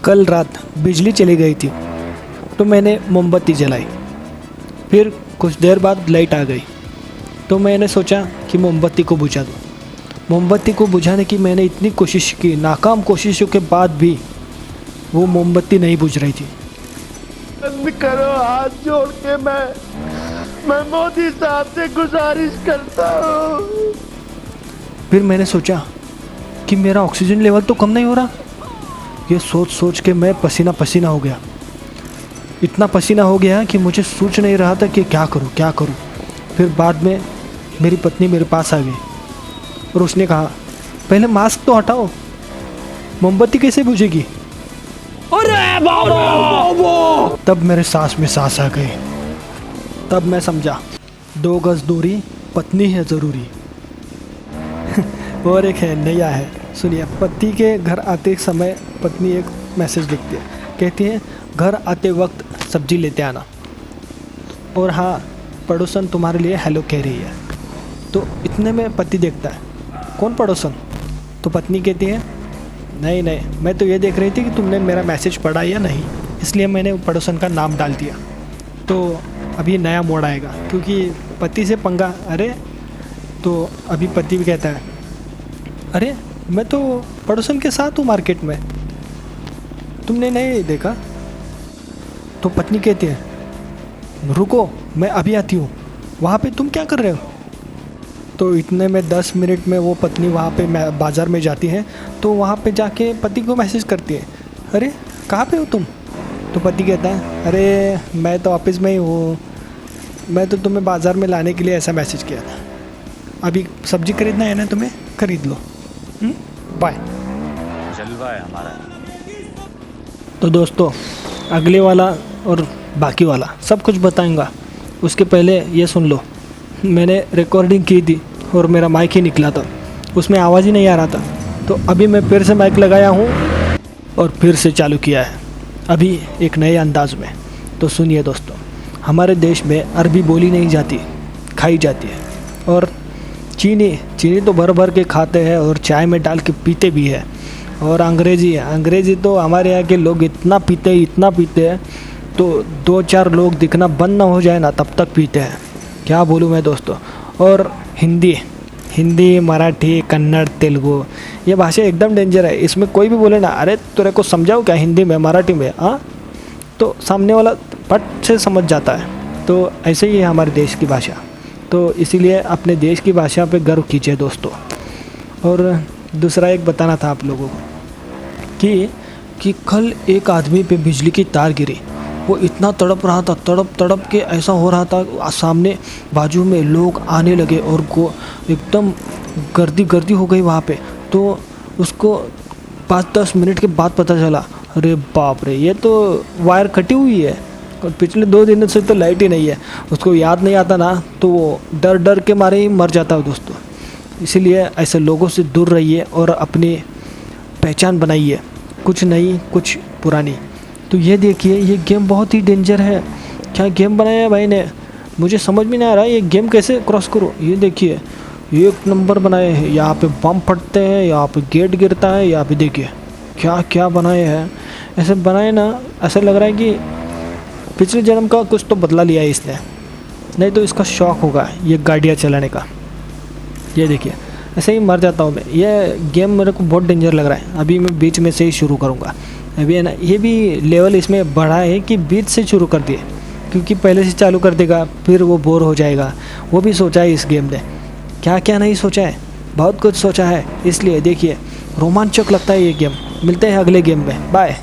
कल रात बिजली चली गई थी तो मैंने मोमबत्ती जलाई। फिर कुछ देर बाद लाइट आ गई तो मैंने सोचा कि मोमबत्ती को बुझा दूँ। मोमबत्ती को बुझाने की मैंने इतनी कोशिश की, नाकाम कोशिशों के बाद भी वो मोमबत्ती नहीं बुझ रही थी। बंद करो, हाथ जोड़ के मैं मोदी साहब से गुजारिश करता हूँ। फिर मैंने सोचा कि मेरा ऑक्सीजन लेवल तो कम नहीं हो रहा। ये सोच सोच के मैं पसीना पसीना हो गया। इतना पसीना हो गया कि मुझे सोच नहीं रहा था कि क्या करूँ। फिर बाद में मेरी पत्नी मेरे पास आ गई और उसने कहा, पहले मास्क तो हटाओ, मोमबत्ती कैसे बुझेगी। अरे बाबा! तब मेरे सांस में सांस आ गई। तब मैं समझा 2 गज दूरी, पत्नी है ज़रूरी। और एक है नया है, सुनिए। पति के घर आते समय पत्नी एक मैसेज लिखती है, कहती है घर आते वक्त सब्जी लेते आना, और हाँ पड़ोसन तुम्हारे लिए हेलो कह रही है। तो इतने में पति देखता है, कौन पड़ोसन? तो पत्नी कहती है नहीं मैं तो ये देख रही थी कि तुमने मेरा मैसेज पढ़ा या नहीं, इसलिए मैंने पड़ोसन का नाम डाल दिया। तो अभी नया मोड़ आएगा क्योंकि पति से पंगा। अरे तो अभी पति भी कहता है, अरे मैं तो पड़ोसन के साथ हूँ मार्केट में, तुमने नहीं देखा? तो पत्नी कहती है रुको मैं अभी आती हूँ, वहाँ पे तुम क्या कर रहे हो? तो इतने में 10 मिनट में वो पत्नी वहाँ पे बाज़ार में जाती है। तो वहाँ पे जाके पति को मैसेज करती है, अरे कहाँ पे हो तुम? तो पति कहता है अरे मैं तो ऑफिस में ही हूँ, मैं तो तुम्हें बाज़ार में लाने के लिए ऐसा मैसेज किया था, अभी सब्ज़ी खरीदना है ना तुम्हें, खरीद लो, बाय। जलवा है हमारा। तो दोस्तों अगले वाला और बाकी वाला सब कुछ बताऊंगा, उसके पहले ये सुन लो। मैंने रिकॉर्डिंग की थी और मेरा माइक ही निकला था, उसमें आवाज़ ही नहीं आ रहा था। तो अभी मैं फिर से माइक लगाया हूँ और फिर से चालू किया है, अभी एक नए अंदाज में। तो सुनिए दोस्तों, हमारे देश में अरबी बोली नहीं जाती, खाई जाती है। और चीनी तो भर भर के खाते हैं और चाय में डाल के पीते भी है। और अंग्रेज़ी तो हमारे यहाँ के लोग इतना पीते हैं, तो 2-4 लोग दिखना बंद ना हो जाए ना तब तक पीते हैं, क्या बोलूँ मैं दोस्तों। और हिंदी, मराठी, कन्नड़, तेलुगु, ये भाषा एकदम डेंजर है। इसमें कोई भी बोले ना, अरे तेरे को समझाओ क्या हिंदी में, मराठी में, हाँ, तो सामने वाला पट से समझ जाता है। तो ऐसे ही है हमारे देश की भाषा। तो इसीलिए अपने देश की भाषा पे गर्व कीजिए दोस्तों। और दूसरा एक बताना था आप लोगों को कि कल एक आदमी पे बिजली की तार गिरी। वो इतना तड़प रहा था, तड़प के ऐसा हो रहा था, सामने बाजू में लोग आने लगे और एकदम गर्दी हो गई वहाँ पे। तो उसको 5-10 मिनट के बाद पता चला, अरे बाप रे, ये तो वायर कटी हुई है और पिछले 2 दिनों से तो लाइट ही नहीं है। उसको याद नहीं आता ना, तो वो डर के मारे ही मर जाता है दोस्तों। इसीलिए ऐसे लोगों से दूर रहिए और अपनी पहचान बनाइए, कुछ नई कुछ पुरानी। तो ये देखिए, ये गेम बहुत ही डेंजर है। क्या गेम बनाया है भाई ने, मुझे समझ में नहीं आ रहा ये गेम कैसे क्रॉस करो। ये देखिए 1 नंबर बनाए हैं, यहाँ पे बम फटते हैं, यहाँ पे गेट गिरता है, यहाँ पे देखिए क्या बनाए हैं। ऐसे बनाए ना, ऐसा लग रहा है कि पिछले जन्म का कुछ तो बदला लिया है इसने, नहीं तो इसका शौक़ होगा ये गाड़ियाँ चलाने का। ये देखिए ऐसे ही मर जाता हूँ मैं। ये गेम मेरे को बहुत डेंजर लग रहा है। अभी मैं बीच में से ही शुरू करूँगा। अभी है ना, ये भी लेवल इसमें बढ़ा है कि बीच से शुरू कर दिए, क्योंकि पहले से चालू कर देगा फिर वो बोर हो जाएगा। वो भी सोचा है इस गेम ने, क्या नहीं सोचा है, बहुत कुछ सोचा है। इसलिए देखिए रोमांचक लगता है ये गेम। मिलते हैं अगले गेम में, बाय।